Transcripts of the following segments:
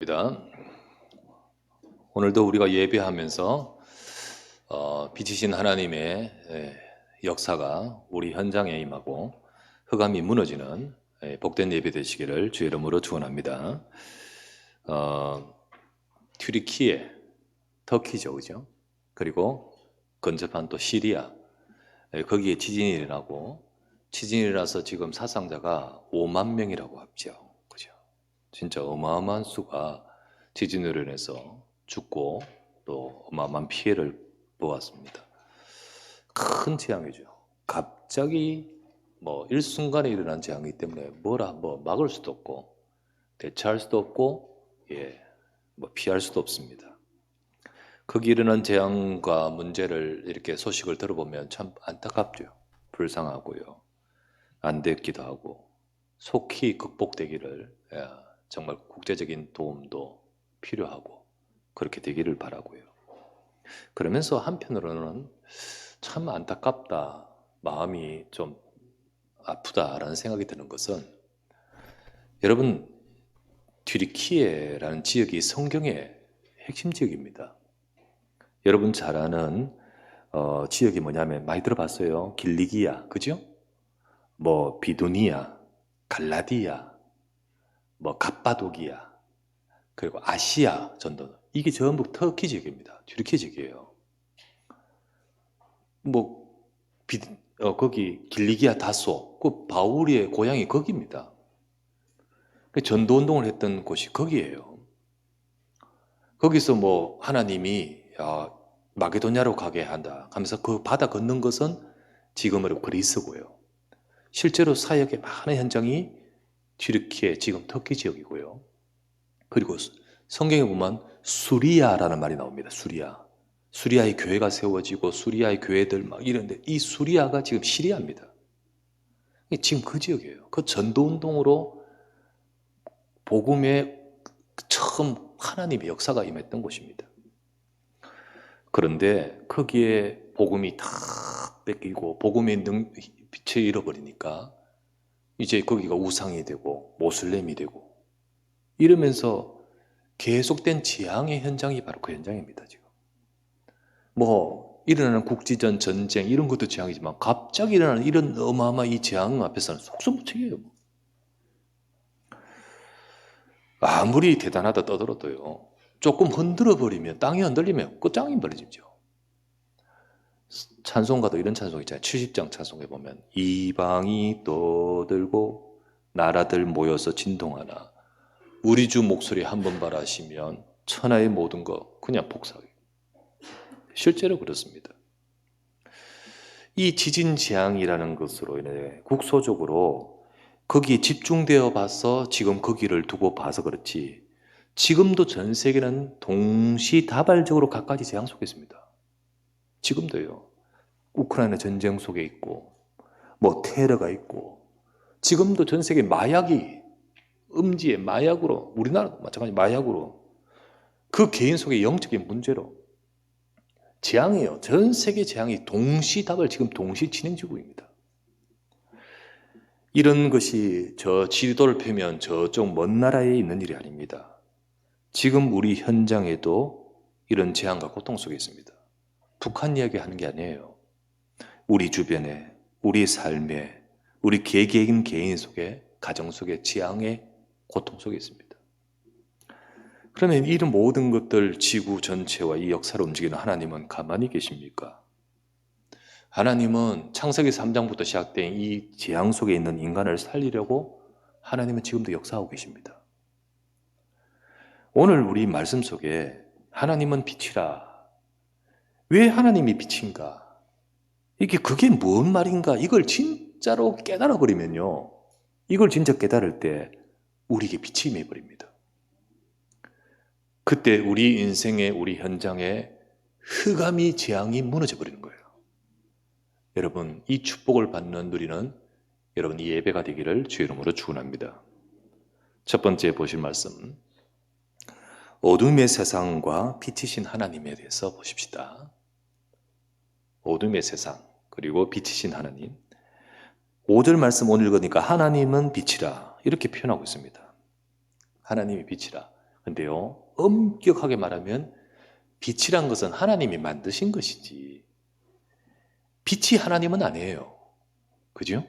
입니다. 오늘도 우리가 예배하면서 빛이신 하나님의 역사가 우리 현장에 임하고 흑암이 무너지는 복된 예배 되시기를 주의 이름으로 축원합니다. 튀르키예, 터키죠, 그죠? 그리고 근접한 또 시리아, 거기에 지진이 일어나고 지진이 일어나서 지금 사상자가 5만 명이라고 합죠. 그죠? 진짜 어마어마한 수가 지진으로 인해서 죽고 또 어마어마한 피해를 보았습니다. 큰 재앙이죠. 갑자기 일순간에 일어난 재앙이기 때문에 뭐라 막을 수도 없고 대처할 수도 없고 피할 수도 없습니다. 거기 일어난 재앙과 문제를 이렇게 소식을 들어보면 참 안타깝죠. 불쌍하고요. 안 됐기도 하고 속히 극복되기를 정말 국제적인 도움도 필요하고 그렇게 되기를 바라고요. 그러면서 한편으로는 참 안타깝다, 마음이 좀 아프다라는 생각이 드는 것은 여러분 튀르키예라는 지역이 성경의 핵심 지역입니다. 여러분 잘 아는 지역이 뭐냐면 많이 들어봤어요. 길리기야, 그죠? 비두니아, 갈라디아, 갑바도기아, 그리고 아시아 전도, 이게 전부 터키 지역입니다. 튀르키 지역이에요. 거기 길리기아 다소, 그 바울의 고향이 거기입니다. 전도 운동을 했던 곳이 거기예요. 거기서 하나님이 마게도냐로 가게 한다 하면서 그 바다 건넌 것은 지금으로 그리스고요. 실제로 사역의 많은 현장이 튀르키예, 지금 터키 지역이고요. 그리고 성경에 보면 수리아라는 말이 나옵니다. 수리아의 교회가 세워지고 수리아의 교회들 막 이런데 이 수리아가 지금 시리아입니다. 지금 그 지역이에요. 그 전도운동으로 복음에 처음 하나님의 역사가 임했던 곳입니다. 그런데 거기에 복음이 다 뺏기고 복음의 빛을 잃어버리니까 이제 거기가 우상이 되고 모슬렘이 되고 이러면서 계속된 재앙의 현장이 바로 그 현장입니다. 지금 일어나는 국지전, 전쟁 이런 것도 재앙이지만 갑자기 일어나는 이런 어마어마한 이 재앙 앞에서는 속수무책이에요. 아무리 대단하다 떠들어도요, 조금 흔들어버리면, 땅이 흔들리면 끝장이 벌어지죠. 찬송가도 이런 찬송 있잖아요. 70장 찬송에 보면 이방이 떠들고 나라들 모여서 진동하나 우리 주 목소리 한번 바라시면 천하의 모든 것 그냥 복사해요. 실제로 그렇습니다. 이 지진 재앙이라는 것으로 인해 국소적으로 거기에 집중되어 봐서 지금 거기를 두고 봐서 그렇지, 지금도 전 세계는 동시다발적으로 갖가지 재앙 속에 있습니다. 지금도요. 우크라이나 전쟁 속에 있고 테러가 있고, 지금도 전 세계 마약이 음지의 마약으로, 우리나라도 마찬가지 마약으로, 그 개인 속의 영적인 문제로 재앙이에요. 전 세계 재앙이 동시다발 지금 동시 진행 중입니다. 이런 것이 저 지도를 펴면 저쪽 먼 나라에 있는 일이 아닙니다. 지금 우리 현장에도 이런 재앙과 고통 속에 있습니다. 북한 이야기 하는 게 아니에요. 우리 주변에, 우리 삶에, 우리 개개인 개인 속에, 가정 속에 재앙의 고통 속에 있습니다. 그러면 이런 모든 것들, 지구 전체와 이 역사를 움직이는 하나님은 가만히 계십니까? 하나님은 창세기 3장부터 시작된 이 재앙 속에 있는 인간을 살리려고 하나님은 지금도 역사하고 계십니다. 오늘 우리 말씀 속에 하나님은 빛이라. 왜 하나님이 빛인가? 그게 뭔 말인가? 이걸 진짜로 깨달아 버리면요, 이걸 진짜 깨달을 때 우리에게 빛이 임해버립니다. 그때 우리 인생의, 우리 현장에 흑암이, 재앙이 무너져 버리는 거예요. 여러분, 이 축복을 받는 누리는 여러분 이 예배가 되기를 주의 이름으로 축원합니다. 첫 번째 보실 말씀, 어둠의 세상과 빛이신 하나님에 대해서 보십시다. 어둠의 세상 그리고 빛이신 하나님. 5절 말씀 오늘 읽으니까 하나님은 빛이라 이렇게 표현하고 있습니다. 하나님이 빛이라. 근데요, 엄격하게 말하면 빛이란 것은 하나님이 만드신 것이지 빛이 하나님은 아니에요. 그죠?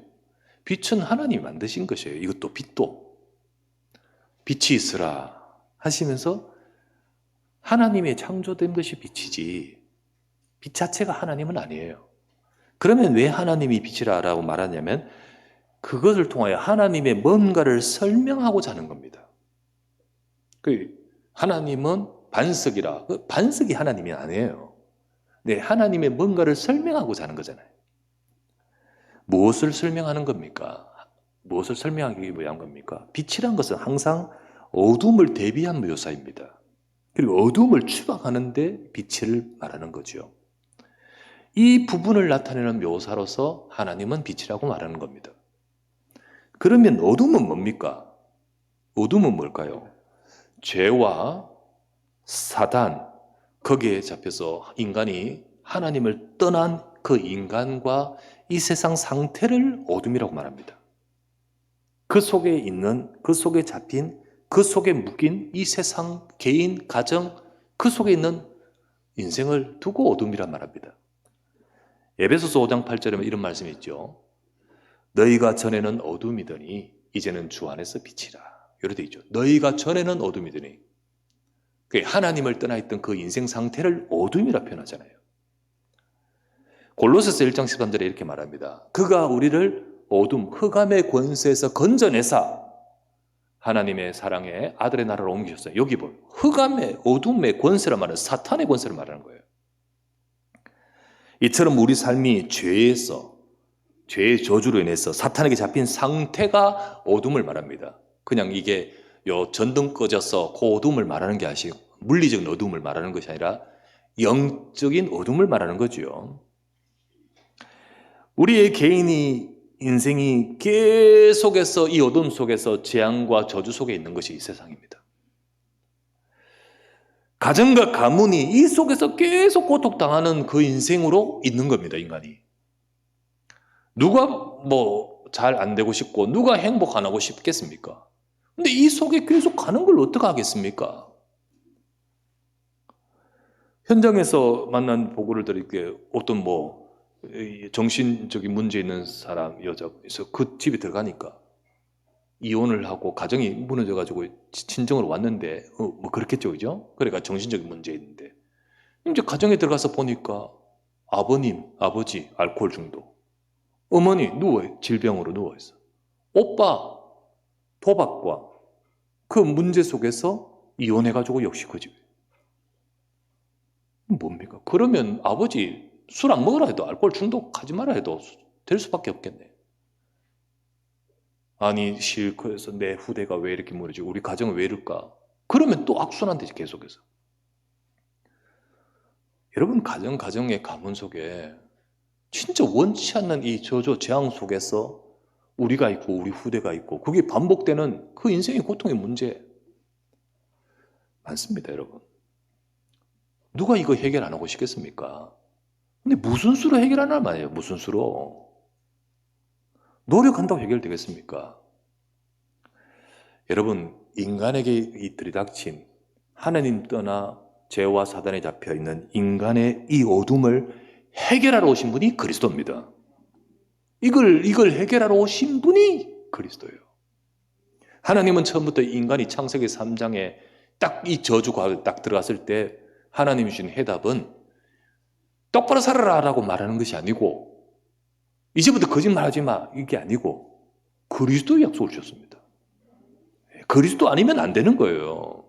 빛은 하나님이 만드신 것이에요. 이것도 빛도. 빛이 있으라 하시면서 하나님의 창조된 것이 빛이지 빛 자체가 하나님은 아니에요. 그러면 왜 하나님이 빛이라고 말하냐면 그것을 통하여 하나님의 뭔가를 설명하고자 하는 겁니다. 하나님은 반석이라. 반석이 하나님이 아니에요. 네, 하나님의 뭔가를 설명하고자 하는 거잖아요. 무엇을 설명하는 겁니까? 무엇을 설명하기 위한 겁니까? 빛이란 것은 항상 어둠을 대비한 묘사입니다. 그리고 어둠을 추방하는데 빛을 말하는 거죠. 이 부분을 나타내는 묘사로서 하나님은 빛이라고 말하는 겁니다. 그러면 어둠은 뭡니까? 어둠은 뭘까요? 죄와 사단, 거기에 잡혀서 인간이 하나님을 떠난 그 인간과 이 세상 상태를 어둠이라고 말합니다. 그 속에 있는, 그 속에 잡힌, 그 속에 묶인 이 세상, 개인, 가정, 그 속에 있는 인생을 두고 어둠이란 말합니다. 에베소서 5장 8절에 이런 말씀이 있죠. 너희가 전에는 어둠이더니 이제는 주 안에서 빛이라. 이렇게 되어 있죠. 너희가 전에는 어둠이더니 하나님을 떠나 있던 그 인생 상태를 어둠이라 표현하잖아요. 골로새서 1장 13절에 이렇게 말합니다. 그가 우리를 어둠, 흑암의 권세에서 건져내사 하나님의 사랑의 아들의 나라로 옮기셨어요. 여기 보면 흑암의 어둠의 권세를 말하는 사탄의 권세를 말하는 거예요. 이처럼 우리 삶이 죄에서 죄의 저주로 인해서 사탄에게 잡힌 상태가 어둠을 말합니다. 그냥 이게 전등 꺼져서 그 어둠을 말하는 게 아니고 물리적인 어둠을 말하는 것이 아니라 영적인 어둠을 말하는 거죠. 우리의 개인이 인생이 계속해서 이 어둠 속에서 재앙과 저주 속에 있는 것이 이 세상입니다. 가정과 가문이 이 속에서 계속 고통당하는 그 인생으로 있는 겁니다, 인간이. 누가 잘 안 되고 싶고 누가 행복 안 하고 싶겠습니까? 근데 이 속에 계속 가는 걸 어떻게 하겠습니까? 현장에서 만난 보고를 드릴게요. 어떤 정신적인 문제 있는 사람, 여자에서 그 집에 들어가니까 이혼을 하고 가정이 무너져가지고 친정으로 왔는데, 그렇겠죠, 그죠? 그러니까 정신적인 문제 있는데. 이제 가정에 들어가서 보니까 아버님, 아버지, 알코올 중독. 어머니, 질병으로 누워있어. 오빠, 도박과 그 문제 속에서 이혼해가지고 역시 그 집에. 뭡니까? 그러면 아버지 술 안 먹으라 해도 알코올 중독하지 마라 해도 될 수밖에 없겠네. 아니 실컷해서 내 후대가 왜 이렇게 무너지고 우리 가정은 왜 이럴까? 그러면 또 악순환 되지 계속해서. 여러분 가정의 가문 속에 진짜 원치 않는 이 저주 재앙 속에서 우리가 있고 우리 후대가 있고 그게 반복되는 그 인생의 고통의 문제 많습니다, 여러분. 누가 이거 해결 안 하고 싶겠습니까? 근데 무슨 수로 해결하나 말이에요. 무슨 수로. 노력한다고 해결되겠습니까? 여러분, 인간에게 들이닥친 하나님 떠나 죄와 사단에 잡혀있는 인간의 이 어둠을 해결하러 오신 분이 그리스도입니다. 이걸 해결하러 오신 분이 그리스도예요. 하나님은 처음부터 인간이 창세기 3장에 딱 이 저주가 딱 들어갔을 때 하나님이 주신 해답은 똑바로 살아라 라고 말하는 것이 아니고 이제부터 거짓말하지 마 이게 아니고 그리스도의 약속을 주셨습니다. 그리스도 아니면 안 되는 거예요.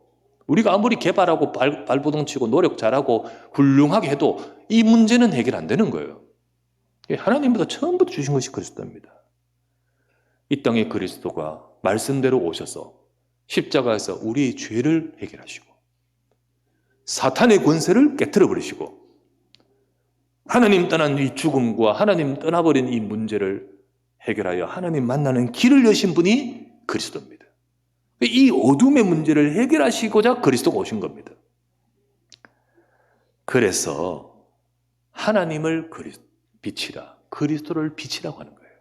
우리가 아무리 개발하고 발버둥 치고 노력 잘하고 훌륭하게 해도 이 문제는 해결 안 되는 거예요. 하나님보다 처음부터 주신 것이 그리스도입니다. 이 땅에 그리스도가 말씀대로 오셔서 십자가에서 우리의 죄를 해결하시고 사탄의 권세를 깨트려 버리시고 하나님 떠난 이 죽음과 하나님 떠나버린 이 문제를 해결하여 하나님 만나는 길을 여신 분이 그리스도입니다. 이 어둠의 문제를 해결하시고자 그리스도가 오신 겁니다. 그래서 하나님을 빛이라, 그리스도를 빛이라고 하는 거예요.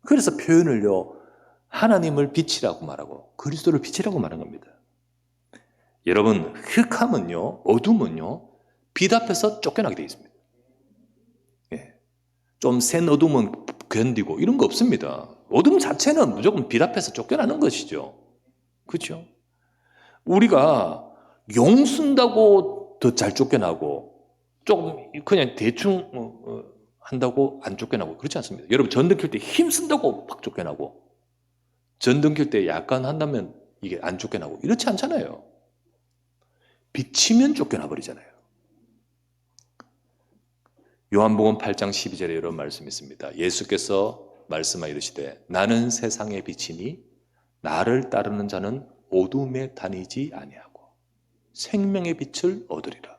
그래서 표현을요, 하나님을 빛이라고 말하고 그리스도를 빛이라고 말하는 겁니다. 여러분, 흑함은요, 어둠은요, 빛 앞에서 쫓겨나게 되어 있습니다. 예. 좀 센 어둠은 견디고 이런 거 없습니다. 어둠 자체는 무조건 빛 앞에서 쫓겨나는 것이죠. 그렇죠? 우리가 용 쓴다고 더 잘 쫓겨나고 조금 그냥 대충 한다고 안 쫓겨나고 그렇지 않습니다. 여러분 전등 켤 때 힘 쓴다고 막 쫓겨나고 전등 켤 때 약간 한다면 이게 안 쫓겨나고 이렇지 않잖아요. 비치면 쫓겨나 버리잖아요. 요한복음 8장 12절에 이런 말씀이 있습니다. 예수께서 말씀하여 이르시되 나는 세상의 빛이니 나를 따르는 자는 어둠에 다니지 아니하고 생명의 빛을 얻으리라.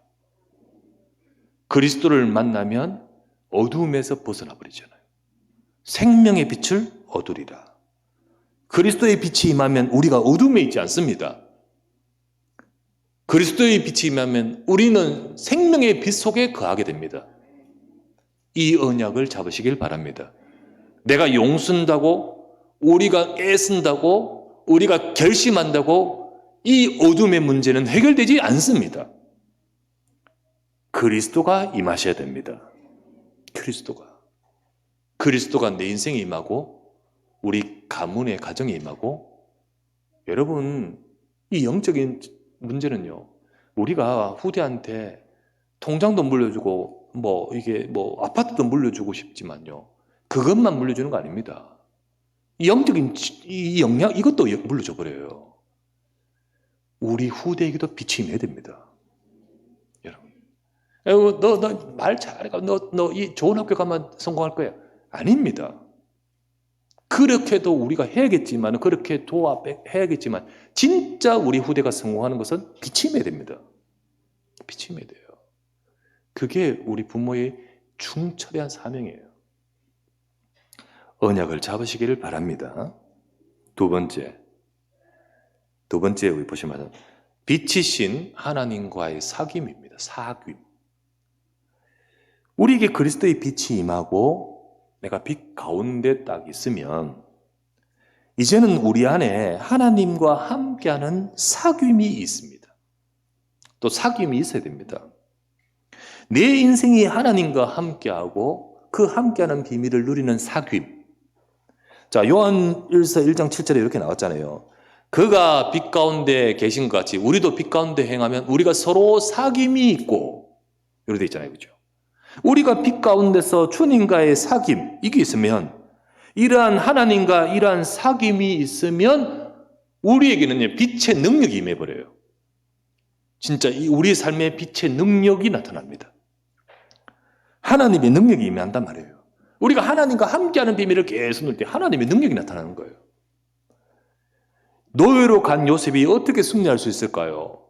그리스도를 만나면 어둠에서 벗어나 버리잖아요. 생명의 빛을 얻으리라. 그리스도의 빛이 임하면 우리가 어둠에 있지 않습니다. 그리스도의 빛이 임하면 우리는 생명의 빛 속에 거하게 됩니다. 이 언약을 잡으시길 바랍니다. 내가 용쓴다고, 우리가 애쓴다고, 우리가 결심한다고 이 어둠의 문제는 해결되지 않습니다. 그리스도가 임하셔야 됩니다. 그리스도가 내 인생에 임하고 우리 가문의 가정에 임하고 여러분 이 영적인 문제는요. 우리가 후대한테 통장도 물려주고 이게 아파트도 물려주고 싶지만요. 그것만 물려주는 거 아닙니다. 이 영적인 이 영향 이것도 물려줘 버려요. 우리 후대에게도 빛이 임해야 됩니다. 여러분. 너 말 잘해가 너 이 좋은 학교 가면 성공할 거야. 아닙니다. 그렇게도 우리가 해야겠지만 그렇게 해야겠지만 진짜 우리 후대가 성공하는 것은 빛이 임해야 됩니다. 빛이 임해야 돼요. 그게 우리 부모의 중철한 사명이에요. 언약을 잡으시기를 바랍니다. 두 번째 우리 보시면 빛이신 하나님과의 사귐입니다. 사귐. 우리에게 그리스도의 빛이 임하고 내가 빛 가운데 딱 있으면 이제는 우리 안에 하나님과 함께하는 사귐이 있습니다. 또 사귐이 있어야 됩니다. 내 인생이 하나님과 함께하고 그 함께하는 비밀을 누리는 사귐. 자, 요한일서 1장 7절에 이렇게 나왔잖아요. 그가 빛 가운데 계신 것 같이 우리도 빛 가운데 행하면 우리가 서로 사귐이 있고 이렇게 돼 있잖아요. 그죠? 우리가 빛 가운데서 주님과의 사귐 이게 있으면 이러한 하나님과 이러한 사귐이 있으면 우리에게는 빛의 능력이 임해버려요. 진짜 우리의 삶에 빛의 능력이 나타납니다. 하나님의 능력이 임한단 말이에요. 우리가 하나님과 함께하는 비밀을 계속 누릴 때 하나님의 능력이 나타나는 거예요. 노예로 간 요셉이 어떻게 승리할 수 있을까요?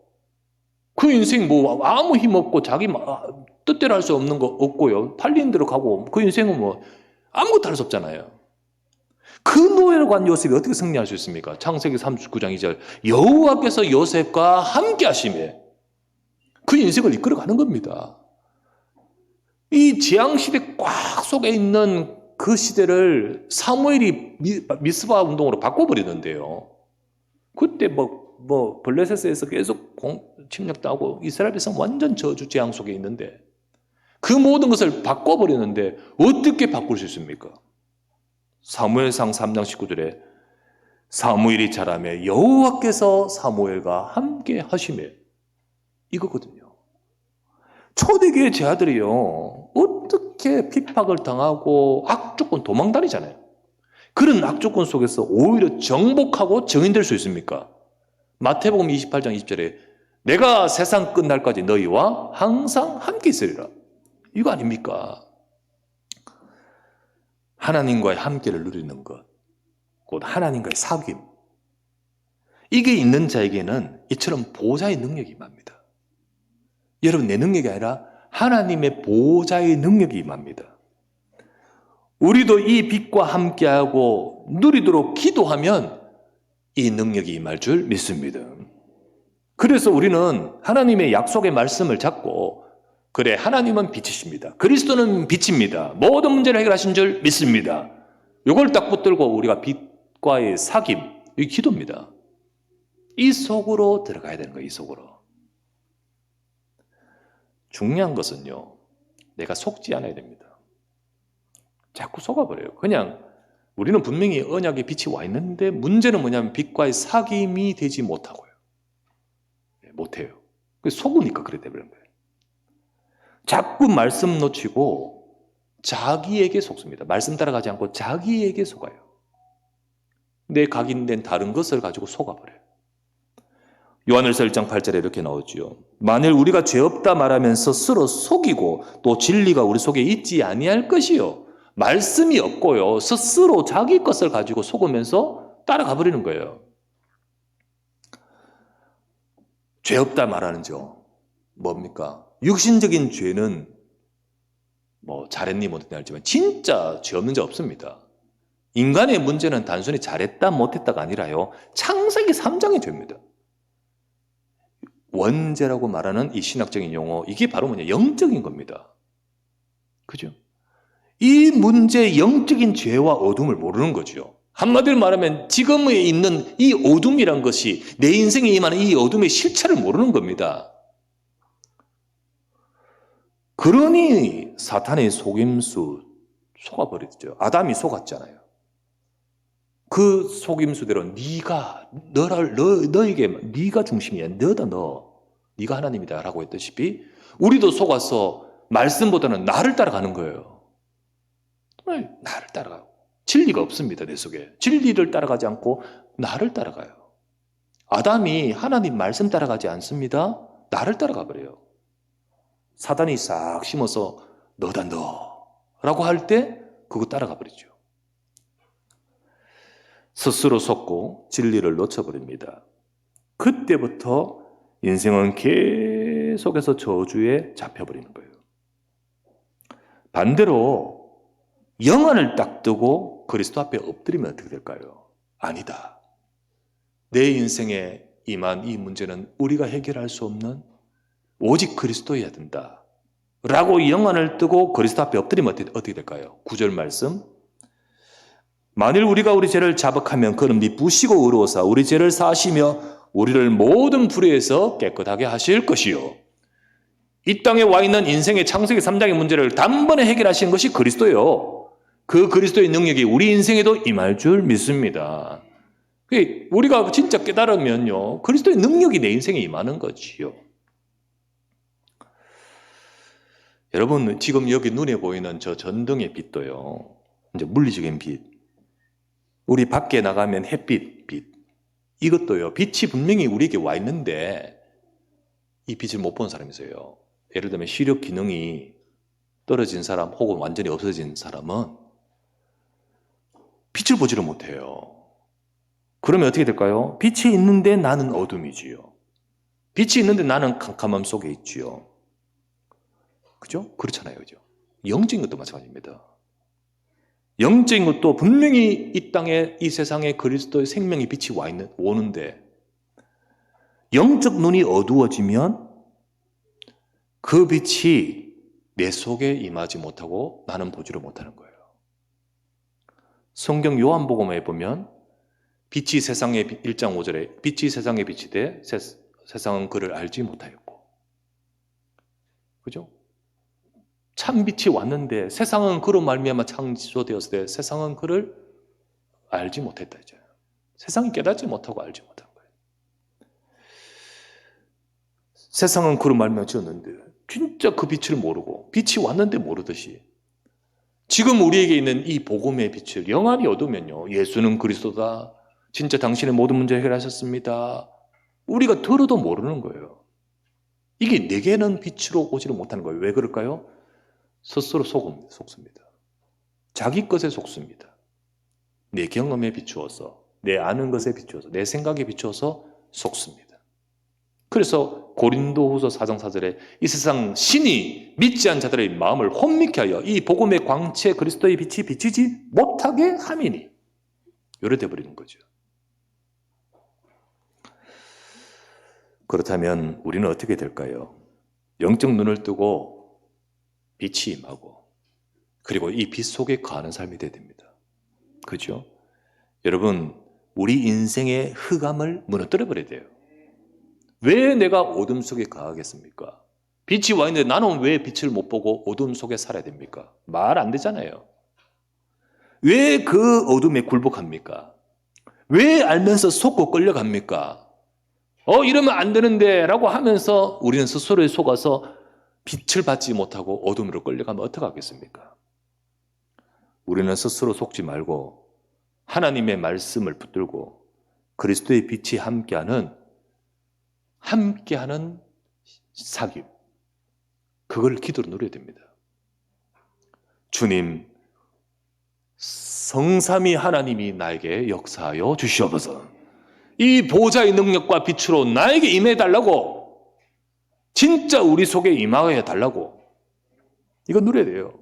그 인생 아무 힘 없고 자기 뜻대로 할 수 없는 거 없고요. 팔린 대로 가고 그 인생은 아무것도 할 수 없잖아요. 그 노예로 간 요셉이 어떻게 승리할 수 있습니까? 창세기 39장 2절 여호와께서 요셉과 함께 하시매 그 인생을 이끌어가는 겁니다. 이 재앙시대 꽉 속에 있는 그 시대를 사무엘이 미스바 운동으로 바꿔버리는데요. 그때 블레셋에서 계속 침략당하고 이스라엘 백성 완전 저주 재앙 속에 있는데 그 모든 것을 바꿔버리는데 어떻게 바꿀 수 있습니까? 사무엘상 3장 19절에 사무엘이 자라매 여호와께서 사무엘과 함께 하시매 이거거든요. 초대교회 제 아들이요 어떻게 핍박을 당하고 악조건 도망다니잖아요. 그런 악조건 속에서 오히려 정복하고 정인될 수 있습니까? 마태복음 28장 20절에 내가 세상 끝날까지 너희와 항상 함께 있으리라. 이거 아닙니까? 하나님과의 함께를 누리는 것, 곧 하나님과의 사귐. 이게 있는 자에게는 이처럼 보좌의 능력이 임합니다. 여러분 내 능력이 아니라 하나님의 보좌의 능력이 임합니다. 우리도 이 빛과 함께하고 누리도록 기도하면 이 능력이 임할 줄 믿습니다. 그래서 우리는 하나님의 약속의 말씀을 잡고 그래 하나님은 빛이십니다. 그리스도는 빛입니다. 모든 문제를 해결하신 줄 믿습니다. 이걸 딱 붙들고 우리가 빛과의 사귐, 이게 기도입니다. 이 속으로 들어가야 되는 거예요. 이 속으로. 중요한 것은요, 내가 속지 않아야 됩니다. 자꾸 속아버려요. 그냥 우리는 분명히 언약의 빛이 와 있는데 문제는 뭐냐면 빛과의 사귐이 되지 못하고요. 못해요. 속으니까 그래 되버린 거예요. 자꾸 말씀 놓치고 자기에게 속습니다. 말씀 따라가지 않고 자기에게 속아요. 내 각인된 다른 것을 가지고 속아버려요. 요한일서 1장 8절에 이렇게 나오지요. 만일 우리가 죄 없다 말하면서 스스로 속이고 또 진리가 우리 속에 있지 아니할 것이요. 말씀이 없고요. 스스로 자기 것을 가지고 속으면서 따라가 버리는 거예요. 죄 없다 말하는죠. 뭡니까? 육신적인 죄는 뭐 잘했니 못했니 알지만 진짜 죄 없는 자 없습니다. 인간의 문제는 단순히 잘했다 못했다가 아니라요. 창세기 3장의 죄입니다. 원죄라고 말하는 이 신학적인 용어, 이게 바로 뭐냐? 영적인 겁니다. 그죠? 이 문제의 영적인 죄와 어둠을 모르는 거죠. 한마디로 말하면 지금에 있는 이 어둠이란 것이 내 인생에 임하는 이 어둠의 실체를 모르는 겁니다. 그러니 사탄의 속임수 속아버렸죠. 아담이 속았잖아요. 그 속임수대로 너에게 네가 중심이야. 너다 너. 네가 하나님이다 라고 했다시피 우리도 속아서 말씀보다는 나를 따라가는 거예요. 나를 따라가고 진리가 없습니다. 내 속에. 진리를 따라가지 않고 나를 따라가요. 아담이 하나님 말씀 따라가지 않습니다. 나를 따라가 버려요. 사단이 싹 심어서 너다 너 라고 할 때 그거 따라가 버리죠. 스스로 속고 진리를 놓쳐버립니다. 그때부터 인생은 계속해서 저주에 잡혀버리는 거예요. 반대로 영안을 딱 뜨고 그리스도 앞에 엎드리면 어떻게 될까요? 아니다. 내 인생에 임한 이 문제는 우리가 해결할 수 없는 오직 그리스도여야 된다. 라고 영안을 뜨고 그리스도 앞에 엎드리면 어떻게 될까요? 9절 말씀. 만일 우리가 우리 죄를 자백하면 그는 미쁘시고 의로우사 우리 죄를 사하시며 우리를 모든 불의에서 깨끗하게 하실 것이요. 이 땅에 와 있는 인생의 창세기 3장의 문제를 단번에 해결하시는 것이 그리스도예요. 그 그리스도의 능력이 우리 인생에도 임할 줄 믿습니다. 우리가 진짜 깨달으면요, 그리스도의 능력이 내 인생에 임하는 거지요. 여러분, 지금 여기 눈에 보이는 저 전등의 빛도요, 이제 물리적인 빛, 우리 밖에 나가면 햇빛, 빛, 이것도요, 빛이 분명히 우리에게 와 있는데 이 빛을 못 본 사람이 있어요. 예를 들면 시력 기능이 떨어진 사람 혹은 완전히 없어진 사람은 빛을 보지를 못해요. 그러면 어떻게 될까요? 빛이 있는데 나는 어둠이지요. 빛이 있는데 나는 캄캄함 속에 있지요. 그죠? 그렇잖아요. 그죠? 영적인 것도 마찬가지입니다. 영적인 것도 분명히 이 땅에, 이 세상에 그리스도의 생명의 빛이 오는데 영적 눈이 어두워지면 그 빛이 내 속에 임하지 못하고 나는 보지를 못하는 거예요. 성경 요한복음에 보면 빛이 세상의 1장 5절에 빛이 세상의 빛이 돼 세상은 그를 알지 못하였고, 그죠? 참 빛이 왔는데 세상은 그로 말미암아 창조되었을 때 세상은 그를 알지 못했다 이제. 세상이 깨닫지 못하고 알지 못한 거예요. 세상은 그로 말미암아 지었는데 진짜 그 빛을 모르고 빛이 왔는데 모르듯이 지금 우리에게 있는 이 복음의 빛을 영안이 얻으면요, 예수는 그리스도다, 진짜 당신의 모든 문제 해결하셨습니다, 우리가 들어도 모르는 거예요. 이게 내게는 빛으로 오지를 못하는 거예요. 왜 그럴까요? 스스로 속습니다. 자기 것에 속습니다. 내 경험에 비추어서, 내 아는 것에 비추어서, 내 생각에 비추어서 속습니다. 그래서 고린도후서 4장 4절에 이 세상 신이 믿지 않은 자들의 마음을 혼미케 하여 이 복음의 광채 그리스도의 빛이 비치지 못하게 함이니, 요래 돼버리는 거죠. 그렇다면 우리는 어떻게 될까요? 영적 눈을 뜨고 빛이 임하고 그리고 이 빛 속에 거하는 삶이 돼야 됩니다. 그죠? 여러분, 우리 인생의 흑암을 무너뜨려 버려야 돼요. 왜 내가 어둠 속에 거하겠습니까? 빛이 와 있는데 나는 왜 빛을 못 보고 어둠 속에 살아야 됩니까? 말 안 되잖아요. 왜 그 어둠에 굴복합니까? 왜 알면서 속고 끌려갑니까? 이러면 안 되는데 라고 하면서 우리는 스스로에 속아서 빛을 받지 못하고 어둠으로 끌려가면 어떡하겠습니까? 우리는 스스로 속지 말고 하나님의 말씀을 붙들고 그리스도의 빛이 함께하는 사귐, 그걸 기도로 누려야 됩니다. 주님, 성삼위 하나님이 나에게 역사하여 주시옵소서. 이 보좌의 능력과 빛으로 나에게 임해달라고, 진짜 우리 속에 임하여 달라고, 이거 누려야 돼요.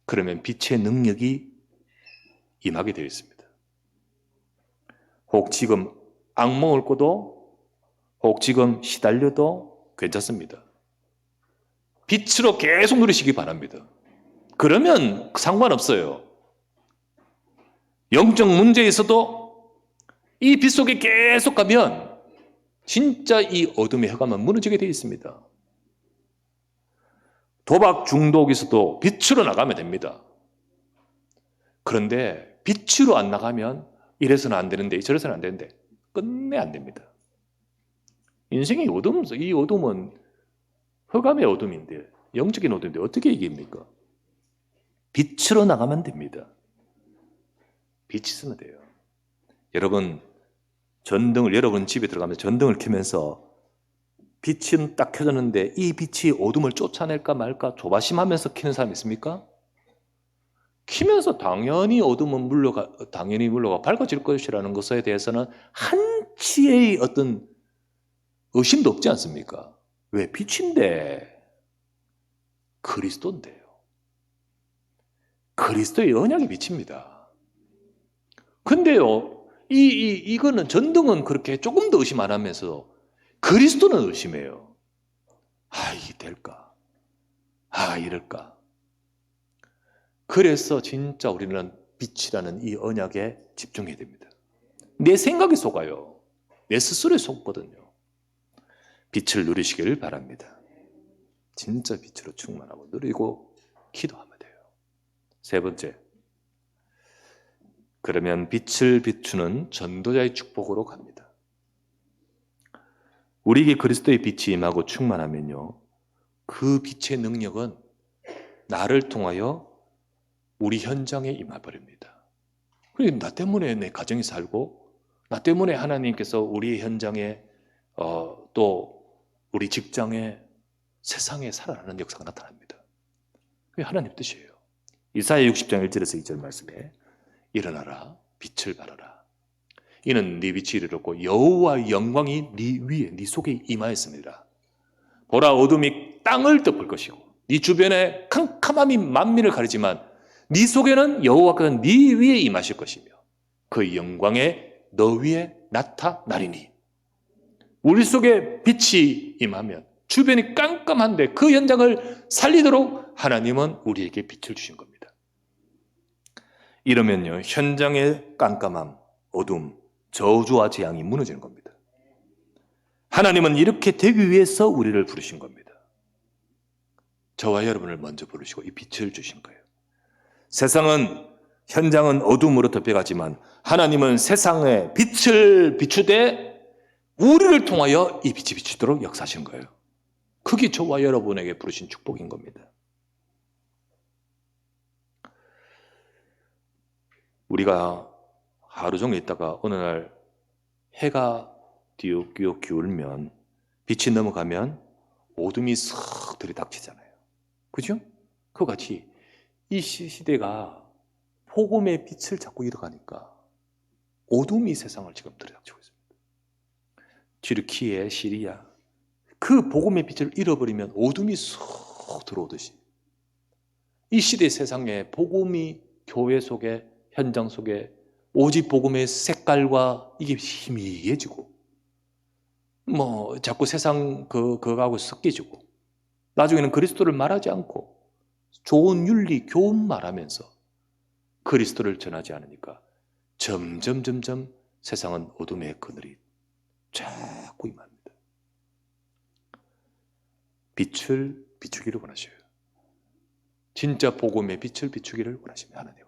그러면 빛의 능력이 임하게 되어 있습니다. 혹 지금 악몽을 꿔도, 혹 지금 시달려도 괜찮습니다. 빛으로 계속 누리시기 바랍니다. 그러면 상관없어요. 영적 문제에 있어도 이 빛 속에 계속 가면 진짜 이 어둠의 흑암은 무너지게 되어 있습니다. 도박 중독에서도 빛으로 나가면 됩니다. 그런데 빛으로 안 나가면 이래서는 안 되는데 저래서는 안 되는데 끝내 안 됩니다. 인생이 이 어둠은 흑암의 어둠인데, 영적인 어둠인데 어떻게 이깁니까? 빛으로 나가면 됩니다. 빛이 있으면 돼요. 여러분, 여러분 집에 들어가면서 전등을 켜면서 빛은 딱 켜졌는데 이 빛이 어둠을 쫓아낼까 말까 조바심하면서 켜는 사람 있습니까? 켜면서 당연히 어둠은 물러가 밝아질 것이라는 것에 대해서는 한치의 어떤 의심도 없지 않습니까? 왜? 빛인데, 그리스도인데요. 그리스도의 언약이 빛입니다. 근데요, 이거는 전등은 그렇게 조금 더 의심 안 하면서 그리스도는 의심해요. 이게 될까? 이럴까? 그래서 진짜 우리는 빛이라는 이 언약에 집중해야 됩니다. 내 생각이 속아요. 내 스스로에 속거든요. 빛을 누리시기를 바랍니다. 진짜 빛으로 충만하고 누리고 기도하면 돼요. 세 번째, 그러면 빛을 비추는 전도자의 축복으로 갑니다. 우리에게 그리스도의 빛이 임하고 충만하면요, 그 빛의 능력은 나를 통하여 우리 현장에 임해버립니다. 나 때문에 내 가정이 살고, 나 때문에 하나님께서 우리 현장에 또 우리 직장에, 세상에 살아나는 역사가 나타납니다. 그게 하나님 뜻이에요. 이사야 60장 1절에서 2절 말씀에 일어나라, 빛을 발하라. 이는 네 빛이 이르렀고 여호와의 영광이 네 위에, 네 속에 임하였습니다. 보라, 어둠이 땅을 덮을 것이고 네 주변에 캄캄함이 만민을 가리지만 네 속에는 여호와께서 네 위에 임하실 것이며 그 영광에 너 위에 나타나리니. 우리 속에 빛이 임하면 주변이 깜깜한데 그 현장을 살리도록 하나님은 우리에게 빛을 주신 겁니다. 이러면요, 현장의 깜깜함, 어둠, 저주와 재앙이 무너지는 겁니다. 하나님은 이렇게 되기 위해서 우리를 부르신 겁니다. 저와 여러분을 먼저 부르시고 이 빛을 주신 거예요. 현장은 어둠으로 덮여가지만 하나님은 세상에 빛을 비추되 우리를 통하여 이 빛이 비추도록 역사하신 거예요. 그게 저와 여러분에게 부르신 축복인 겁니다. 우리가 하루 종일 있다가 어느 날 해가 띄우띄우 기울면, 빛이 넘어가면 어둠이 싹 들이닥치잖아요. 그죠? 그와 같이 이 시대가 복음의 빛을 자꾸 잃어가니까 어둠이 세상을 지금 들이닥치고 있습니다. 튀르키예, 시리아, 그 복음의 빛을 잃어버리면 어둠이 쏙 들어오듯이 이 시대 세상에 복음이 교회 속에, 현장 속에 오직 복음의 색깔과 이게 희미해지고 자꾸 세상 그거하고 섞여지고 나중에는 그리스도를 말하지 않고 좋은 윤리, 교훈 말하면서 그리스도를 전하지 않으니까 점점 세상은 어둠의 그늘이 자꾸 임합니다. 빛을 비추기를 원하셔요. 진짜 복음의 빛을 비추기를 원하십니다. 하나님은.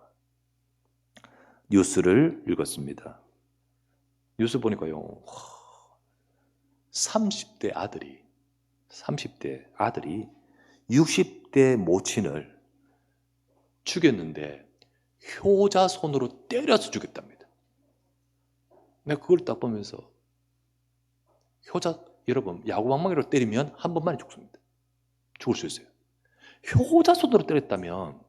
뉴스를 읽었습니다. 뉴스 보니까요, 30대 아들이 60대 모친을 죽였는데 효자손으로 때려서 죽였답니다. 내가 그걸 딱 보면서 여러분 야구방망이로 때리면 한 번만에 죽습니다. 죽을 수 있어요. 효자손으로 때렸다면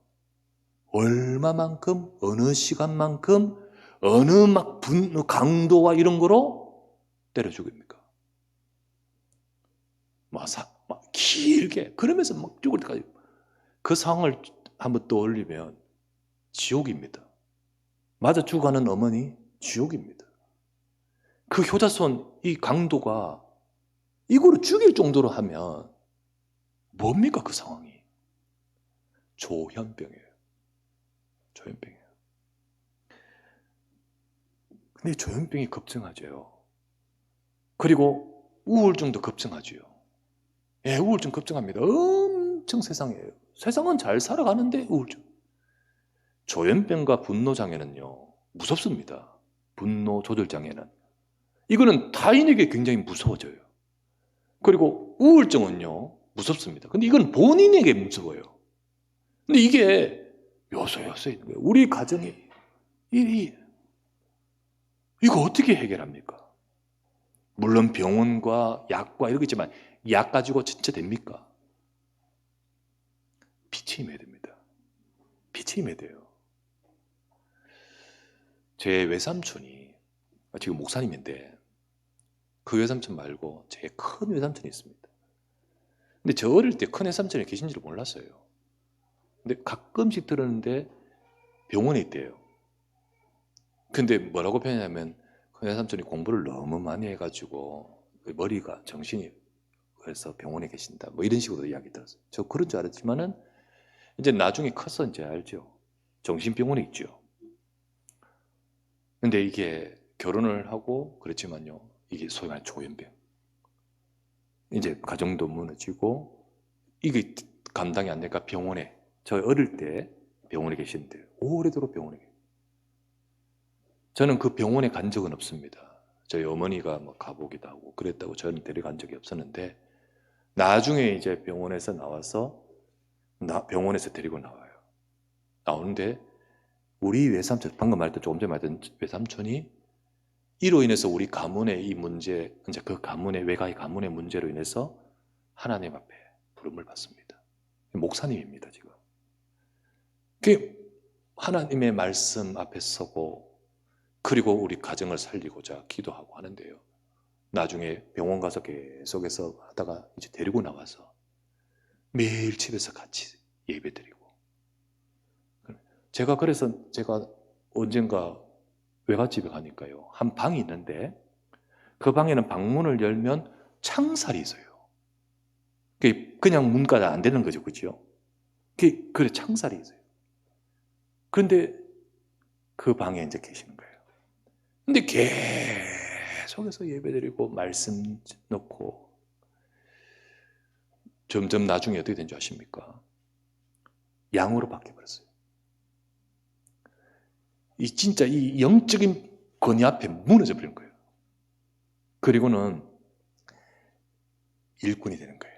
얼마만큼, 어느 시간만큼, 어느 막 분노, 강도와 이런 거로 때려 죽입니까? 막 길게 그러면서 막 죽을 때까지 그 상황을 한번 떠올리면 지옥입니다. 맞아 죽어가는 어머니 지옥입니다. 그 효자손 이 강도가 이거를 죽일 정도로 하면 뭡니까 그 상황이? 조현병이에요. 조현병이에요. 근데 조현병이 급증하죠. 그리고 우울증도 급증하죠. 예, 우울증 급증합니다. 엄청 세상이에요. 세상은 잘 살아가는데 우울증. 조현병과 분노장애는요 무섭습니다. 분노 조절장애는 이거는 타인에게 굉장히 무서워져요. 그리고 우울증은요 무섭습니다. 근데 이건 본인에게 무서워요. 근데 이게 요소요소 있는 거예요. 우리 가정이 이거 어떻게 해결합니까? 물론 병원과 약과 이러겠지만 약 가지고 진짜 됩니까? 빛이 임해야 됩니다. 빛이 임해야 돼요. 제 외삼촌이 지금 목사님인데 그 외삼촌 말고 제 큰 외삼촌이 있습니다. 근데 저 어릴 때 큰 외삼촌이 계신지를 몰랐어요. 근데 가끔씩 들었는데 병원에 있대요. 근데 뭐라고 표현하냐면 큰 외삼촌이 공부를 너무 많이 해가지고 머리가 정신이 그래서 병원에 계신다 뭐 이런 식으로 이야기 들었어요. 저 그런 줄 알았지만은 이제 나중에 커서 이제 알죠. 정신병원에 있죠. 근데 이게 결혼을 하고 그렇지만요. 이게 소위 말하는 조현병. 이제 가정도 무너지고 이게 감당이 안 되니까 병원에 저 어릴 때 병원에 계시는데 오래도록 병원에 계세요. 저는 그 병원에 간 적은 없습니다. 저희 어머니가 뭐 가보기도 하고 그랬다고 저는 데려간 적이 없었는데 나중에 이제 병원에서 나와서 병원에서 데리고 나와요. 나오는데 우리 외삼촌 방금 말했던 조금 전에 말했던 외삼촌이 이로 인해서 우리 가문의 이 문제 이제 그 가문의 외가의 가문의 문제로 인해서 하나님 앞에 부름을 받습니다. 목사님입니다 지금. 그 하나님의 말씀 앞에 서고 그리고 우리 가정을 살리고자 기도하고 하는데요. 나중에 병원 가서 계속해서 하다가 이제 데리고 나와서 매일 집에서 같이 예배드리고 그래서 제가 언젠가 외갓집에 가니까요. 한 방이 있는데 그 방에는 방문을 열면 창살이 있어요. 그냥 문까지 안 되는 거죠. 그죠? 그래 창살이 있어요. 그런데 그 방에 이제 계시는 거예요. 근데 계속해서 예배드리고 말씀 넣고 점점 나중에 어떻게 된 줄 아십니까? 양으로 바뀌어버렸어요. 진짜 이 영적인 권위 앞에 무너져 버린 거예요. 그리고는 일꾼이 되는 거예요.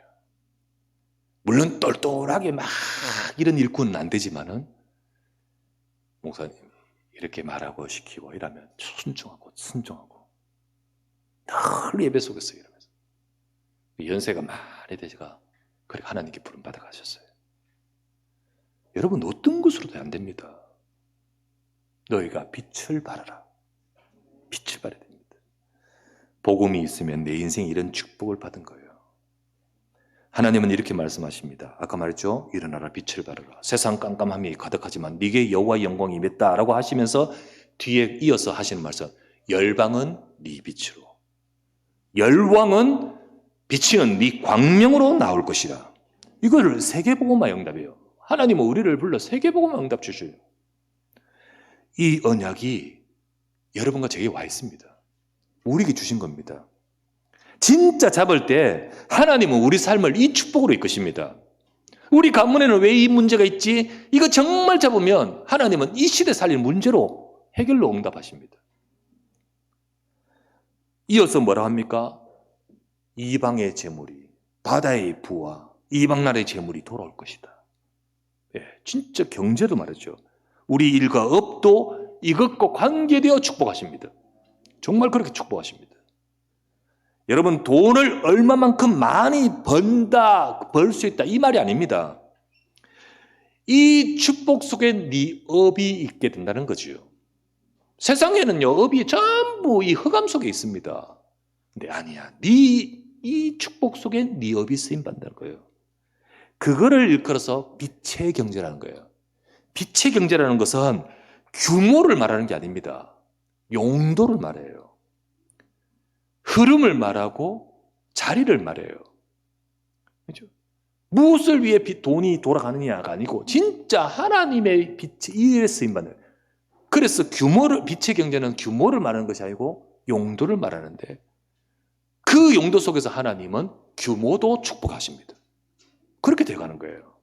물론 똘똘하게 막 이런 일꾼은 안 되지만은 목사님 이렇게 말하고 시키고 이러면 순종하고 늘 예배 속에서 이러면서 연세가 많이 되시가 그렇게 하나님께 부름 받아 가셨어요. 여러분 어떤 것으로도 안 됩니다. 너희가 빛을 발하라. 빛을 발해야 됩니다. 복음이 있으면 내 인생에 이런 축복을 받은 거예요. 하나님은 이렇게 말씀하십니다. 아까 말했죠. 일어나라 빛을 발하라. 세상 깜깜함이 가득하지만 네게 여호와의 영광이 임했다라고 하시면서 뒤에 이어서 하시는 말씀. 열방은 네 빛으로 열왕은 비치는 네 광명으로 나올 것이라. 이걸 세계복음화 응답이에요. 하나님은 우리를 불러 세계복음화 응답 주셔요. 이 언약이 여러분과 제게 와 있습니다. 우리에게 주신 겁니다. 진짜 잡을 때 하나님은 우리 삶을 이 축복으로 이끄십니다. 우리 가문에는 왜 이 문제가 있지? 이거 정말 잡으면 하나님은 이 시대 살릴 문제로 해결로 응답하십니다. 이어서 뭐라 합니까? 이방의 재물이, 바다의 부와 이방 나라의 재물이 돌아올 것이다. 예, 진짜 경제도 말이죠. 우리 일과 업도 이것과 관계되어 축복하십니다. 정말 그렇게 축복하십니다. 여러분, 돈을 얼마만큼 많이 번다, 벌 수 있다, 이 말이 아닙니다. 이 축복 속에 네 업이 있게 된다는 거지요. 세상에는요, 업이 전부 이 흑암 속에 있습니다. 근데 아니야. 이 축복 속에 네 업이 쓰임 받는 거예요. 그거를 일컬어서 빛의 경제라는 거예요. 빛의 경제라는 것은 규모를 말하는 게 아닙니다. 용도를 말해요. 흐름을 말하고 자리를 말해요. 그렇죠? 무엇을 위해 돈이 돌아가느냐가 아니고 진짜 하나님의 빛이 일에 쓰임받는 거예요. 그래서 빛의 경제는 규모를 말하는 것이 아니고 용도를 말하는데 그 용도 속에서 하나님은 규모도 축복하십니다. 그렇게 돼가는 거예요.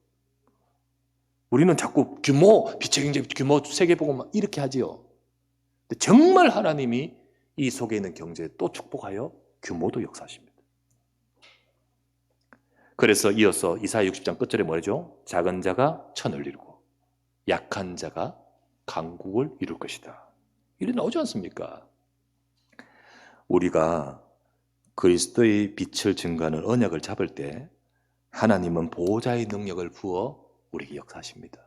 우리는 자꾸 빛의 경제, 규모 세계보고 막 이렇게 하지요. 근데 정말 하나님이 이 속에 있는 경제에 또 축복하여 규모도 역사하십니다. 그래서 이어서 이사야 60장 끝절에 뭐죠? 작은 자가 천을 이루고 약한 자가 강국을 이룰 것이다. 이래 나오지 않습니까? 우리가 그리스도의 빛을 증거하는 언약을 잡을 때 하나님은 보호자의 능력을 부어 우리에게 역사하십니다.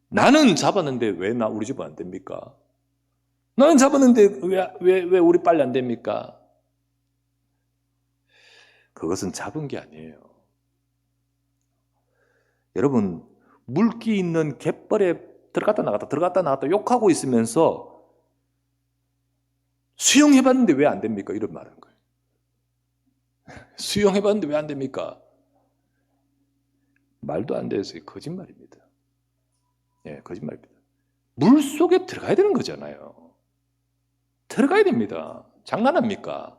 나는 잡았는데 왜 우리 집은 안 됩니까? 나는 잡았는데 왜 우리 빨리 안 됩니까? 그것은 잡은 게 아니에요. 여러분, 물기 있는 갯벌에 들어갔다 나갔다 욕하고 있으면서 수영해봤는데 왜 안 됩니까? 이런 말하는 거예요. 수영해봤는데 왜 안 됩니까? 말도 안 돼서 거짓말입니다. 예, 거짓말입니다. 물 속에 들어가야 되는 거잖아요. 들어가야 됩니다. 장난합니까?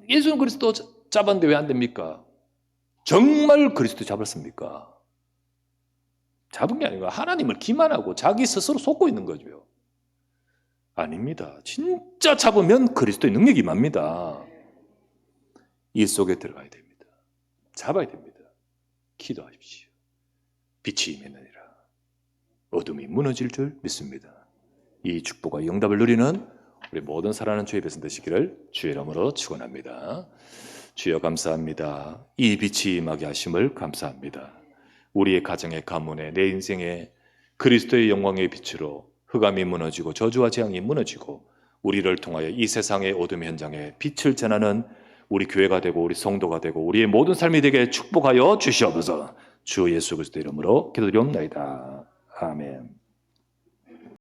예수는 그리스도 잡았는데 왜 안 됩니까? 정말 그리스도 잡았습니까? 잡은 게 아니고 하나님을 기만하고 자기 스스로 속고 있는 거죠. 아닙니다. 진짜 잡으면 그리스도의 능력이 임합니다. 이 속에 들어가야 됩니다. 잡아야 됩니다. 기도하십시오. 빛이 임했느니라. 어둠이 무너질 줄 믿습니다. 이 축복과 영답을 누리는 우리 모든 사랑하는 주의 백성 되시기를 주의 이름으로 축원합니다. 주여 감사합니다. 이 빛이 임하게 하심을 감사합니다. 우리의 가정의 가문에 내 인생에 그리스도의 영광의 빛으로 흑암이 무너지고 저주와 재앙이 무너지고 우리를 통하여 이 세상의 어둠 현장에 빛을 전하는 우리 교회가 되고 우리 성도가 되고 우리의 모든 삶이 되게 축복하여 주시옵소서. 주 예수 그리스도 이름으로 기도드리옵나이다. 아멘.